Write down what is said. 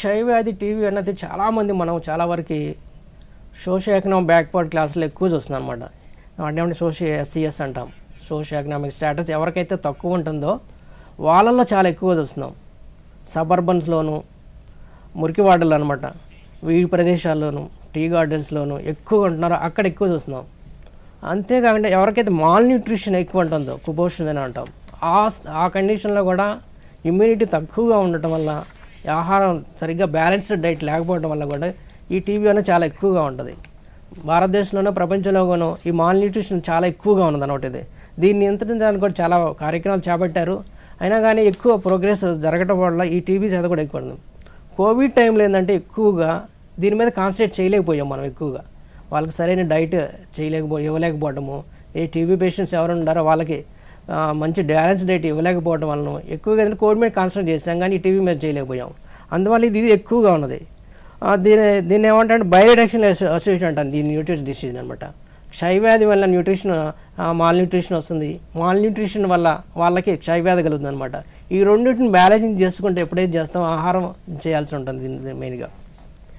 క్షయవ్యాధి TV అన్నది చాలామంది మనం చాలా వరకు సోషియో ఎకనామిక్ బ్యాక్వర్డ్ క్లాసులో ఎక్కువ చూస్తున్నాం అనమాట. అంటే సోషియో ఎస్సీఎస్ అంటాం, సోషియో ఎకనామిక్ స్టేటస్ ఎవరికైతే తక్కువ ఉంటుందో వాళ్ళల్లో చాలా ఎక్కువ చూస్తున్నాం. సబర్బన్స్లోను, మురికివాడలు అనమాట, వీడి ప్రదేశాల్లోనూ, టీ గార్డెన్స్లోనూ ఎక్కువగా ఉంటున్నారో అక్కడ ఎక్కువ చూస్తున్నాం. అంతేకాకుండా ఎవరికైతే మాల్ న్యూట్రిషన్ ఎక్కువ ఉంటుందో, కుపోషణ అని అంటాం, ఆ కండిషన్లో కూడా ఇమ్యూనిటీ తక్కువగా ఉండటం వల్ల, ఆహారం సరిగ్గా బ్యాలెన్స్డ్ డైట్ లేకపోవడం వల్ల కూడా ఈ టీబీ అనేది చాలా ఎక్కువగా ఉంటుంది. భారతదేశంలోనూ ప్రపంచంలోనూ ఈ మాల్ న్యూట్రిషన్ చాలా ఎక్కువగా ఉన్నది అనమాట. దీన్ని నియంత్రించడానికి కూడా చాలా కార్యక్రమాలు చేపట్టారు. అయినా కానీ ఎక్కువ ప్రోగ్రెస్ జరగటం వల్ల ఈ టీబీ శాతం కూడా ఎక్కువ ఉంది. కోవిడ్ టైంలో ఏంటంటే ఎక్కువగా దీని మీద కాన్సన్ట్రేట్ చేయలేకపోయాం మనం. ఎక్కువగా వాళ్ళకి సరైన డైట్ ఇవ్వలేకపోవడము, ఏ టీబీ పేషెంట్స్ ఎవరు ఉన్నారో వాళ్ళకి మంచి బ్యాలెన్స్ డైట్ ఇవ్వలేకపోవడం వలన ఎక్కువగా కోవిడ్ మీద కాన్సన్ట్రేట్ చేసాం, కానీ ఈ టీబీ మీద చేయలేకపోయాం. అందువల్ల ఇది ఎక్కువగా ఉన్నది. దీన్ని ఏమంటే బయోరిడక్షన్ అసోసియేషన్ అంటాను, దీని న్యూట్రిషన్ డిసీజ్ అనమాట. క్షయవ్యాధి వల్ల మాల్ న్యూట్రిషన్ వస్తుంది, మాల్ న్యూట్రిషన్ వల్ల వాళ్ళకి క్షయవ్యాధి కలుగుతుంది అనమాట. ఈ రెండింటిని బ్యాలెన్సింగ్ చేసుకుంటే ఎప్పుడైతే చేస్తాం ఆహారం చేయాల్సి ఉంటుంది దీన్ని మెయిన్గా.